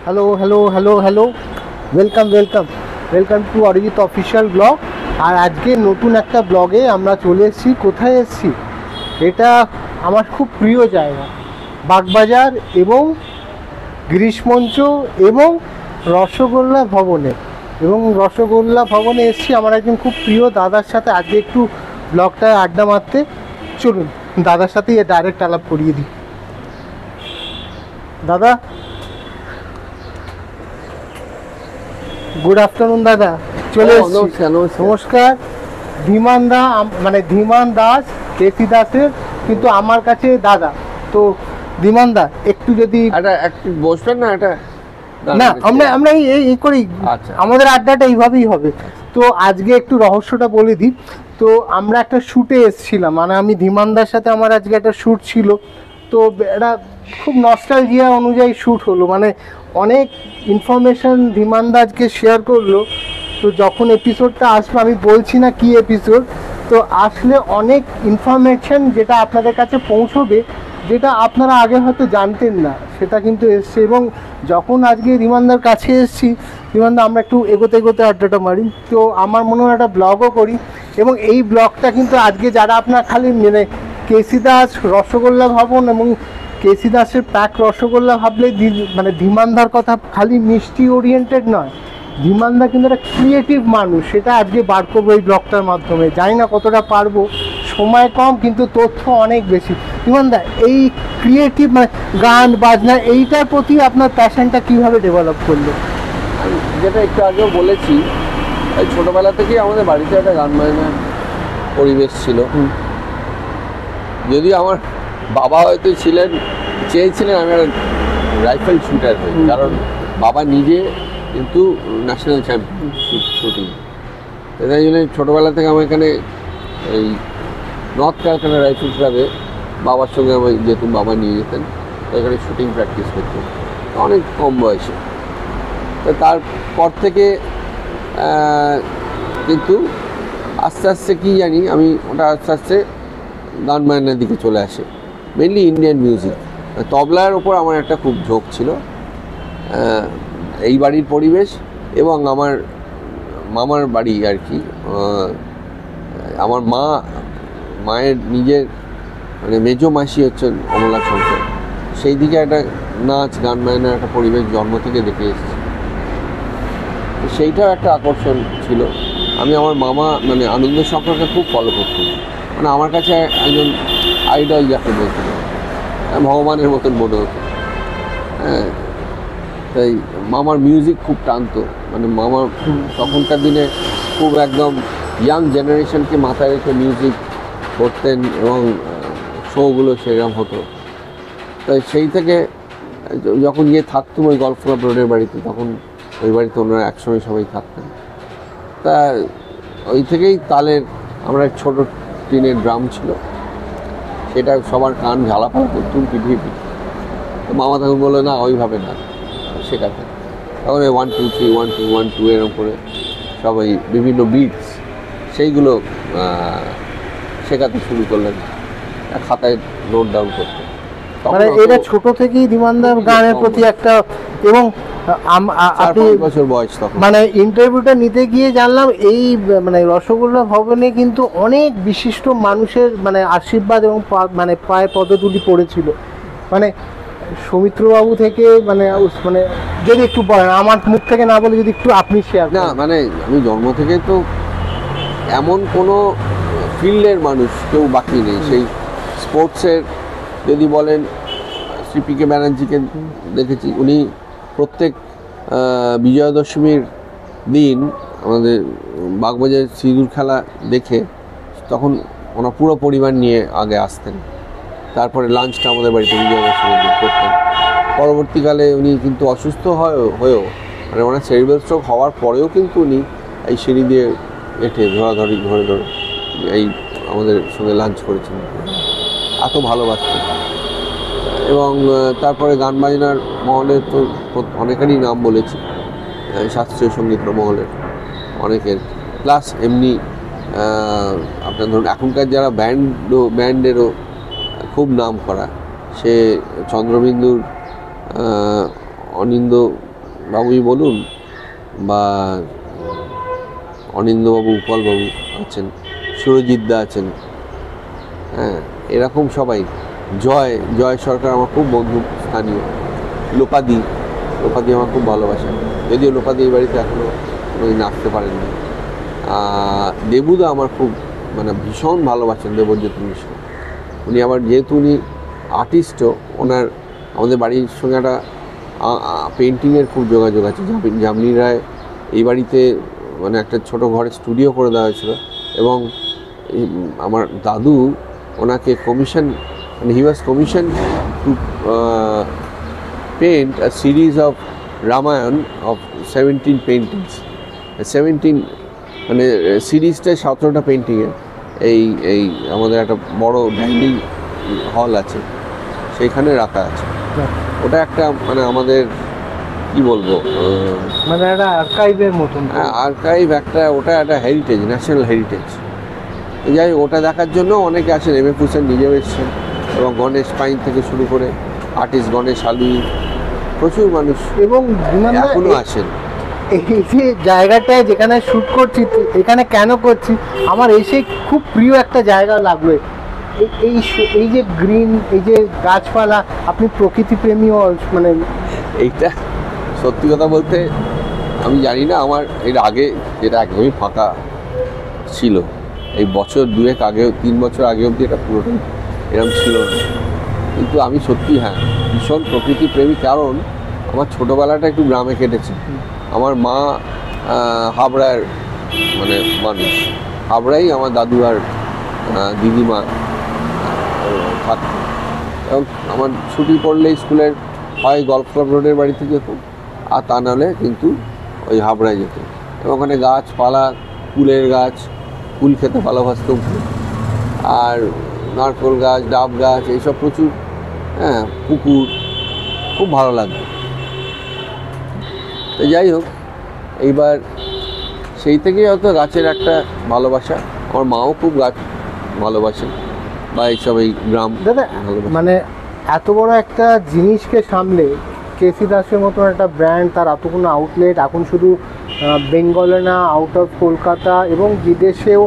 Hello hello hello hello, welcome welcome welcome to Arijit official blog. আর আজকে নতুন একটা ব্লগে আমরা চলে এসেছি। কোথায় এসেছি? এটা আমার খুব প্রিয় জায়গা, বাগবাজার এবং গ্রীষ্মমঞ্চ এবং রসগোল্লা ভবনে। এসেছি আমার একজন খুব প্রিয় দাদার সাথে। আজকে একটু ব্লগটায় আড্ডা মারতে চলুন দাদার সাথেই ডাইরেক্ট আলাপ করিয়ে দিই। দাদা, গুড আফটারনুন দাদা। চলে এসেছি। নমস্কার। ধীমান দা, মানে ধীমান দাস, কেসি দাসের, কিন্তু আমার কাছে দাদা। তো ধীমান দা একটু যদি একটু বসবেন না, এটা না আমরা এই করি, আমাদের আড্ডাটা এইভাবেই হবে। তো আজকে একটু রহস্যটা বলে দিই। তো আমরা একটা শ্যুটে এসেছিলাম, মানে আমি ধীমানদার সাথে আমার আজকে একটা শ্যুট ছিল। তো এটা খুব নস্টালজিয়া অনুযায়ী শ্যুট হলো, মানে অনেক ইনফরমেশন ধীমানদা আজকে শেয়ার করলো। তো যখন এপিসোডটা আসবে, আমি বলছি না কি এপিসোড, তো আসলে অনেক ইনফরমেশন যেটা আপনাদের কাছে পৌঁছবে, যেটা আপনারা আগে হয়তো জানতেন না, সেটা কিন্তু এসছে। এবং যখন আজকে রিমান্দার কাছে এসেছি, রিমান্দা আমরা একটু এগোতে আড্ডাটা মারি। তো আমার মনে হয় একটা ব্লগও করি। এবং এই ব্লগটা কিন্তু আজকে যারা আপনার খালি মানে কেসি দাস রসগোল্লা ভবন এবং কেসি দাসের প্যাক রসগোল্লা ভাবলেই মানে ধীমানদার কথা খালি মিষ্টি ওরিয়েন্টেড নয়। ধীমানদা কিন্তু একটা ক্রিয়েটিভ মানুষ, সেটা আজকে বার করবো এই ব্লগটার মাধ্যমে। জানি না কতটা পারবো, সময় কম কিন্তু তথ্য অনেক বেশি। ধীমানদা, এই ক্রিয়েটিভ মানে গান বাজনা এইটার প্রতি আপনার প্যাশনটা কীভাবে ডেভেলপ করলো? যেটা একটু আগেও বলেছি, এই ছোটোবেলা থেকেই আমাদের বাড়িতে একটা গান বাজনার পরিবেশ ছিল। যদিও আমার বাবা হয়তো চেয়েছিলেন আমি একটা রাইফেল শুটার হই, কারণ বাবা নিজে কিন্তু ন্যাশনাল চ্যাম্পিয়ন শুটিং। তাই জন্য ছোটোবেলা থেকে আমার এখানে এই নর্থ ক্যালকাটা রাইফেল ক্লাবে বাবার সঙ্গে আমি যেতাম, বাবা নিয়ে যেতেন, তো এখানে শুটিং প্র্যাকটিস করতাম অনেক কম বয়সে। তো তারপর থেকে কিন্তু আস্তে আস্তে কী জানি আমি ওটা আস্তে আস্তে গান বাজনার দিকে চলে আসে, মেনলি ইন্ডিয়ান মিউজিক। তবলার ওপর আমার একটা খুব ঝোঁক ছিল। এই বাড়ির পরিবেশ এবং আমার মামার বাড়ি আর কি, আমার মায়ের নিজের মানে মেজো মাসি হচ্ছেন অমলা শঙ্কর, সেই দিকে একটা নাচ গান বাজনার একটা পরিবেশ জন্ম থেকে দেখে এসেছি। সেইটাও একটা আকর্ষণ ছিল। আমি আমার মামা মানে আনন্দ শঙ্করকে খুব ফলো করতাম, মানে আমার কাছে একজন আইডল যাকে বলতে ভগবানের মতন মনে হতো। হ্যাঁ, তাই মামার মিউজিক খুব টানতো, মানে মামা তখনকার দিনে খুব একদম ইয়াং জেনারেশনকে মাথায় রেখে মিউজিক করতেন এবং শোগুলো সেরকম হতো। তাই সেই থেকে যখন থাকতাম ওই গল্ফ ক্লাব রোডের বাড়িতে, তখন ওই বাড়িতে ওনারা একসঙ্গে সবাই থাকতেন। তা ওই থেকেই তালের আমরা এক ছোটো টিনের ড্রাম ছিল, সেটা সবার কান ঝালাপালা করতুম পিটিয়ে পিটিয়ে। তো মামা তখন বললো না ওইভাবে না শেখাতে, তখন 1 2 3 1 2 1 2 এরকম করে সবাই বিভিন্ন বিটস সেইগুলো শেখাতে শুরু করলেন, খাতায় নোট ডাউন করতে। মানে এটা ছোট থেকেই ধীমানদার গানের প্রতি একটা, এবং আপনি বছর বয়স তখন মানে ইন্টারভিউটা নিতে গিয়ে জানলাম এই মানে রসগোল্লা ভবনে কিন্তু অনেক বিশিষ্ট মানুষের মানে আশীর্বাদ এবং মানে পায়ে পদধূলি পড়েছিল। মানে সৌমিত্রবাবু থেকে মানে মানে যদি একটু বলেন, আমার মুখ থেকে না বলে যদি একটু আপনি শেয়ার। না মানে আমি জন্ম থেকে তো এমন কোনো ফিল্ডের মানুষ কেউ বাকি নেই। সেই স্পোর্টসের যদি বলেন, শ্রী পি কে ব্যানার্জিকে দেখেছি, উনি প্রত্যেক বিজয়া দশমীর দিন আমাদের বাগবাজার সিঁদুর খেলা দেখে তখন ওনার পুরো পরিবার নিয়ে আগে আসতেন, তারপরে লাঞ্চটা আমাদের বাড়িতে বিজয়া দশমীর দিন করতেন। পরবর্তীকালে উনি কিন্তু অসুস্থ হয়েও মানে ওনার সেরিব্রাল স্ট্রোক হওয়ার পরেও কিন্তু উনি এই সিঁড়ি দিয়ে ধরে এই আমাদের সঙ্গে লাঞ্চ করেছেন, এত ভালোবাসতেন। এবং তারপরে গান বাজনার মহলের তো অনেকেরই নাম বলেছি, শাস্ত্রীয় সঙ্গীত মহলের অনেকের, প্লাস এমনি আপনার ধরুন এখনকার যারা ব্যান্ডেরও খুব নাম করা, সে চন্দ্রবিন্দুর অনিন্দ বাবুই বলুন বা অনিন্দ্যবাবু, উৎপলবাবু আছেন, সুরজিৎ দা আছেন, হ্যাঁ, এরকম সবাই, জয় সরকার আমার খুব বন্ধু স্থানীয়, লোপাদি আমার খুব ভালোবাসেন, যদিও লোপাদি এই বাড়িতে এখনও কোনোদিন আসতে পারেননি। দেবুদা আমার খুব মানে ভীষণ ভালোবাসেন, দেবজ্যোতি মিশ্র। উনি আবার যেহেতু উনি আর্টিস্টও, ওনার আমাদের বাড়ির সঙ্গে একটা পেন্টিংয়ের খুব যোগাযোগ আছে। জামনি রায় এই বাড়িতে মানে একটা ছোট ঘরে স্টুডিও করে দেওয়া হয়েছিল, এবং আমার দাদু ওনাকে কমিশন, মানে he was commission to paint a series of Ramayana of 17 paintings. 17 মানে সিরিজটায় 17টা পেন্টিংয়ের এই আমাদের একটা বড় ডাইনিং হল আছে, সেইখানে রাখা আছে। ওটা একটা মানে আমাদের কি বলবো, মানে একটা আর্কাইভের মতন। আর্কাইভ একটা, ওটা একটা হেরিটেজ, ন্যাশনাল হেরিটেজ। যাই ওটা দেখার জন্য অনেকে আসেন, এম এফ হোসেন নিজেও এসছেন, এবং গণেশ পাইন থেকে শুরু করে আর্টিস্ট গণেশ আলু, প্রচুর মানুষ এবং এখনো আসেন। এই যে জায়গাটায় যেখানে শ্যুট করছি, এখানে কেন করছি, আমার এসে খুব প্রিয় একটা জায়গা লাগলো। এই যে গ্রিন, এই যে গাছপালা, আপনি প্রকৃতি প্রেমীও মানে। এইটা সত্যি কথা বলতে আমি জানি না, আমার এর আগে যেটা একদমই ফাঁকা ছিল, এই বছর 2 আগেও, 3 বছর আগে অবধি এটা পুরোটাই এরকম ছিল না। কিন্তু আমি সত্যি হ্যাঁ ভীষণ প্রকৃতি প্রেমী, কারণ আমার ছোটোবেলাটা একটু গ্রামে কেটেছে। আমার মা হাবড়ার মানে মানুষ, হাবড়াই আমার দাদু আর দিদিমা থাকতো, এবং আমার ছুটি পড়লে স্কুলের হয় গল্ফ ক্লাব রোডের বাড়িতে যেত, আর তা নাহলে কিন্তু ওই হাবড়ায় যেত। এবং ওখানে গাছপালা, ফুলের গাছ, ফুল খেতে ভালোবাসতাম, আর নারকেল গাছ, ডাব গাছ, এইসব প্রচুর, হ্যাঁ, পুকুর, খুব ভালো লাগতো। তো যাই হোক, এইবার সেই থেকেই হয়তো গাছের একটা ভালোবাসা। আমার মাও খুব গাছ ভালোবাসেন, বা এইসব এই গ্রাম দাদা মানে এত বড় একটা জিনিসকে সামলে কেসি দাসের মতন একটা ব্র্যান্ড, তার এতগুলো আউটলেট, এখন শুধু বেঙ্গলে না, আউট অফ কলকাতা এবং বিদেশেও,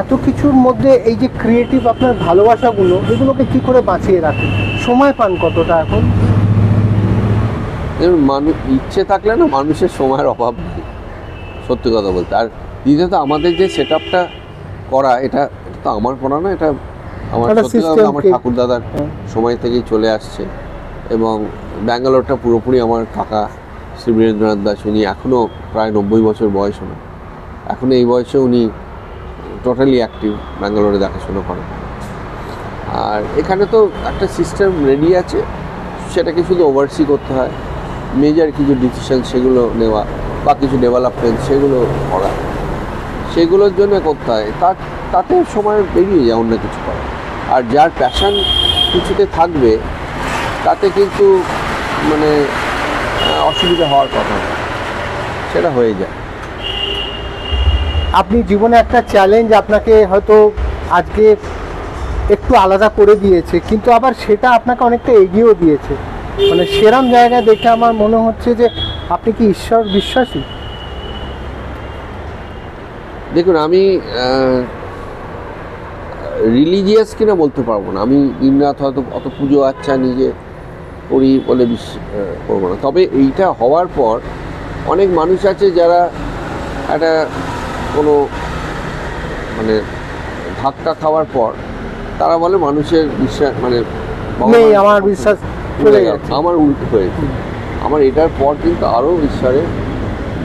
এত কিছুর মধ্যে এই যে ক্রিয়েটিভ আপনার ভালোবাসাগুলো, এগুলোকে কি করে বাঁচিয়ে রাখেন? সময় পান কতটা এখন? মানুষ ইচ্ছে থাকলে না, মানুষের সময়ের অভাব নেই, সত্যি কথা বলতে। আর দ্বিতীয়ত আমাদের যে সেট আপটা করা, এটা তো আমার করা না, এটা আমার সত্যি কথা আমার ঠাকুরদাদার সময় থেকেই চলে আসছে। এবং ব্যাঙ্গালোরটা পুরোপুরি আমার কাকা শ্রী বীরেন্দ্রনাথ দাস, উনি এখনও প্রায় 90 বছর বয়স ওনার, এখনও এই বয়সে উনি টোটালি অ্যাক্টিভ, ব্যাঙ্গালোরে দেখাশোনা করেন। আর এখানে তো একটা সিস্টেম রেডি আছে, সেটাকে শুধু ওভারসি করতে হয়, মেজর কিছু ডিসিশন সেগুলো নেওয়া, বা কিছু ডেভেলপমেন্ট সেগুলো করা, সেগুলোর জন্য করতে হয়। তাতে সময় বেরিয়ে যায় অন্য কিছু করা। আর যার প্যাশন কিছুতে থাকবে, তাতে কিন্তু মানে অসুবিধা হওয়ার কথা না, সেটা হয়ে যায়। আপনি জীবনে একটা চ্যালেঞ্জ আপনাকে হয়তো আজকে একটু আলাদা করে দিয়েছে, কিন্তু আবার সেটা আপনাকে অনেকটা এগিয়েও দিয়েছে, মানে সেরম জায়গায় দেখে আমার মনে হচ্ছে যে আপনি কি ঈশ্বর বিশ্বাসী? দেখুন, আমি রিলিজিয়াস কিনা বলতে পারবো না, আমি দিনরাত হয়তো অত পুজো আচ্ছা নিজে করি বলে করবো না। তবে এইটা হওয়ার পর অনেক মানুষ আছে যারা একটা কোনো মানে ধাক্কা খাওয়ার পর তারা বলে মানুষের বিশ্বাস মানে আমার বিশ্বাস চলে গেছে, আমার উল্টো হয়েছে। আমার এটার পর কিন্তু আরও ঈশ্বরের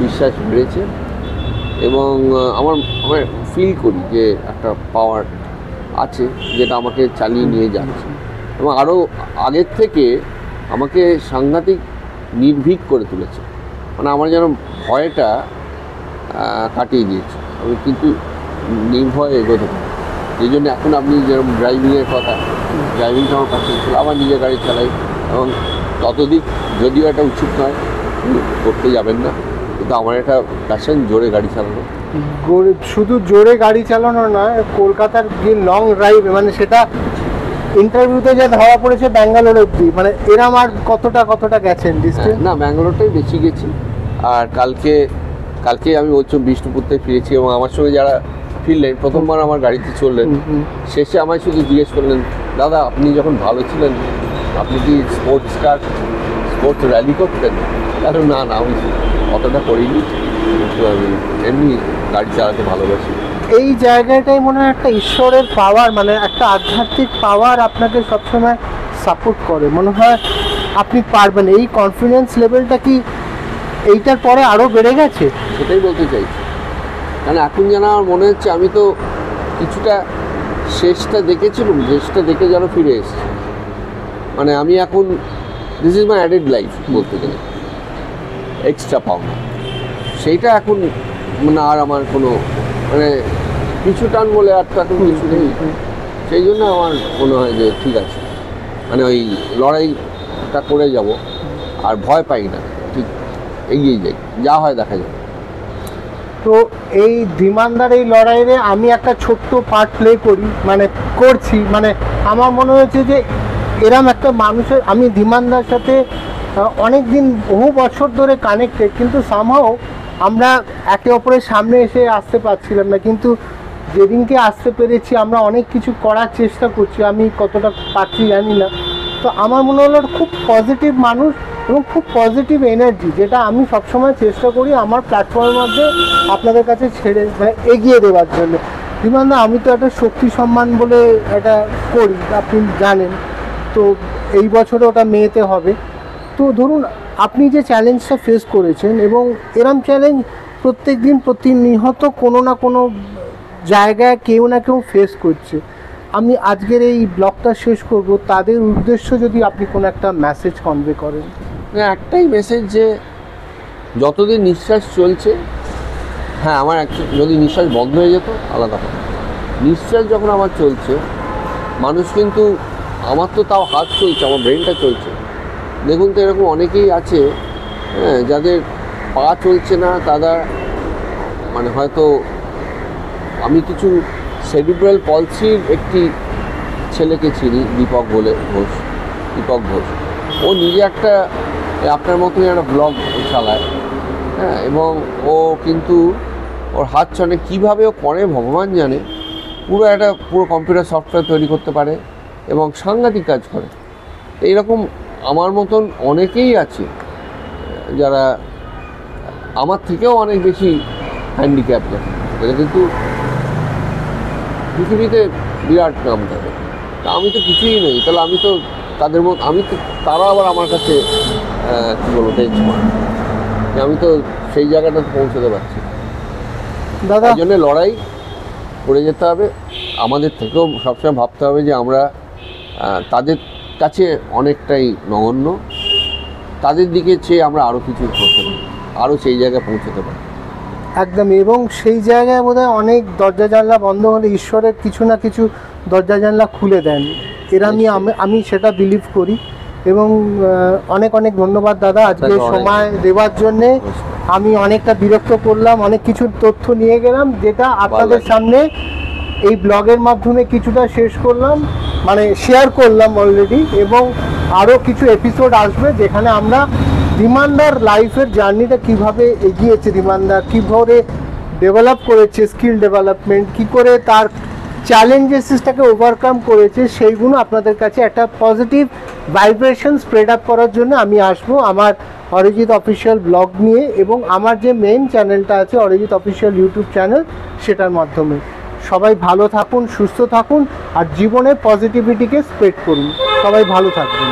বিশ্বাস বেড়েছে, এবং আমার ফিল করি যে একটা পাওয়ার আছে যেটা আমাকে চালিয়ে নিয়ে যাচ্ছে, এবং আরও আগের থেকে আমাকে সাংঘাতিক নির্ভীক করে তুলেছে। মানে আমার যেন ভয়টা কাটিয়ে দিয়েছে, আমি কিন্তু নির্ভয়ে এগোতে পারি। এই জন্য এখন আপনি যেরকম ড্রাইভিংয়ের কথা, ড্রাইভিংটা আমার কাছে ছিল, আবার নিজে গাড়ি চালাই, এবং ততদিক যদিও এটা উচিত নয়, করতে যাবেন না, কিন্তু আমার একটা প্যাশন জোরে গাড়ি চালানো। শুধু জোরে গাড়ি চালানো নয়, কলকাতার যে লং ড্রাইভ, মানে সেটা ইন্টারভিউতে যা ধরা পড়েছে ব্যাঙ্গালোর অব্দি, মানে এরম আর কতটা গেছেন ডিস্টেন্স? না, ব্যাঙ্গালোরটাই বেশি গেছি। আর কালকে আমি বলছি বিষ্ণুপুর থেকে ফিরেছি, এবং আমার সঙ্গে যারা ফিরলেন, প্রথমবার আমার গাড়িতে চললেন, শেষে আমায় শুধু জিজ্ঞেস করলেন, দাদা আপনি যখন ভালো ছিলেন আপনি কি স্পোর্টস র্যালি করতেন? কারণ না আমি অতটা করিনি, কিন্তু আমি এমনি গাড়ি চালাতে ভালোবাসি। এই জায়গাটাই মনে হয় একটা ঈশ্বরের পাওয়ার, মানে একটা আধ্যাত্মিক পাওয়ার আপনাকে সবসময় সাপোর্ট করে, মনে হয় আপনি পারবেন। এই কনফিডেন্স লেভেলটা কি এইটার পরে আরও বেড়ে গেছে? সেটাই বলতে চাইছি, কারণ এখন যেন আমার মনে হচ্ছে আমি তো কিছুটা শেষটা দেখেছিলাম, শেষটা দেখে যেন ফিরে এসেছি। মানে আমি এখন this is my added life বলতে গেলে, এক্সট্রা পাওনা সেইটা এখন মানে আর আমার কোনো মানে কিছু টান বলে আর তো এখন কিছু নেই। সেই জন্য আমার মনে হয় যে ঠিক আছে, মানে ওই লড়াইটা করে যাব, আর ভয় পাই না, ঠিক এগিয়ে যাই, যা হয় দেখা যাবে। তো এই ধীমানদার এই লড়াইয়ে আমি একটা ছোট্ট পার্ট প্লে করছি, মানে আমার মনে হয়েছে যে এরম একটা মানুষের, আমি ধীমানদার সাথে অনেক দিন বহু বছর ধরে কানেক্টেড, কিন্তু সামহাও আমরা একে অপরের সামনে এসে আসতে পারছিলাম না, কিন্তু যেদিনকে আসতে পেরেছি আমরা অনেক কিছু করার চেষ্টা করছি, আমি কতটা পারছি জানি না। তো আমার মনে হলো খুব পজিটিভ মানুষ এবং খুব পজিটিভ এনার্জি, যেটা আমি সবসময় চেষ্টা করি আমার প্ল্যাটফর্মের মধ্যে আপনাদের কাছে ছেড়ে এগিয়ে দেওয়ার জন্য। ধীমানদা, আমি তো একটা শক্তি সম্মান বলে এটা করি, আপনি জানেন, তো এই বছরে ওটা মেতে হবে। তো ধরুন আপনি যে চ্যালেঞ্জটা ফেস করেছেন, এবং এরম চ্যালেঞ্জ প্রত্যেক দিন প্রতিনিয়ত কোনো না কোনো জায়গায় কেউ না কেউ ফেস করছে। আমি আজকের এই ব্লগটা শেষ করব, তাদের উদ্দেশ্য যদি আপনি কোনো একটা মেসেজ কনভে করেন। একটাই মেসেজ, যে যতদিন নিঃশ্বাস চলছে, হ্যাঁ আমার যদি নিঃশ্বাস বন্ধ হয়ে যেত আলাদা কথা, নিঃশ্বাস যখন আমার চলছে, মানুষ কিন্তু, আমার তো তাও হাত চলছে, আমার ব্রেনটা চলছে। দেখুন তো এরকম অনেকেই আছে, হ্যাঁ, যাদের পা চলছে না, তারা মানে হয়তো, আমি কিছু সেরিব্রাল পলসির একটি ছেলেকে চিনি, দীপক ঘোষ। ও নিজে একটা আপনার মতনই একটা ব্লগ চালায়, হ্যাঁ, এবং ও কিন্তু ওর হাত চলে কীভাবে ও করে ভগবান জানে, পুরো কম্পিউটার সফটওয়্যার তৈরি করতে পারে এবং সাংঘাতিক কাজ করে। এইরকম আমার মতন অনেকেই আছে যারা আমার থেকেও অনেক বেশি হ্যান্ডিক্যাপ থাকে, এটা কিন্তু পৃথিবীতে বিরাট নাম থাকে। তা আমি তো কিছুই নেই, তাহলে আমি তো তাদের মতো, তারা আবার আমার কাছে কী বলবো বেঞ্চমার্ক, আমি তো সেই জায়গাটাতে পৌঁছতে পারছি দাদা। এই জন্য লড়াই করে যেতে হবে, আমাদের থেকেও সবসময় ভাবতে হবে যে আমরা তাদের কাছে অনেকটাই নগণ্য, তাদের দিকে চেয়ে আমরা আরও কিছু করতে পারি, আরও সেই জায়গায় পৌঁছতে পারি একদম। এবং সেই জায়গায় বোধহয় অনেক দরজা জানলা বন্ধ হলে ঈশ্বরের কিছু না কিছু দরজা জানলা খুলে দেন, এরা আমি সেটা বিলিভ করি। এবং অনেক ধন্যবাদ দাদা আজকে সময় দেওয়ার জন্যে। আমি অনেকটা বিরক্ত করলাম, অনেক কিছু তথ্য নিয়ে গেলাম, যেটা আপনাদের সামনে এই ব্লগের মাধ্যমে কিছুটা শেয়ার করলাম অলরেডি। এবং আরও কিছু এপিসোড আসবে যেখানে আমরা ধীমানদার লাইফের জার্নিটা কীভাবে এগিয়েছে, ধীমানদার কীভাবে ডেভেলপ করেছে, স্কিল ডেভেলপমেন্ট কী করে তার চ্যালেঞ্জেসটাকে ওভারকাম করেছে, সেইগুলো আপনাদের কাছে একটা পজিটিভ ভাইব্রেশন স্প্রেড আপ করার জন্য আমি আসবো আমার অরিজিৎ অফিসিয়াল ব্লগ নিয়ে, এবং আমার যে মেইন চ্যানেলটা আছে অরিজিৎ অফিসিয়াল ইউটিউব চ্যানেল, সেটার মাধ্যমে। সবাই ভালো থাকুন, সুস্থ থাকুন, আর জীবনে পজিটিভিটিকে স্প্রেড করুন। সবাই ভালো থাকবেন।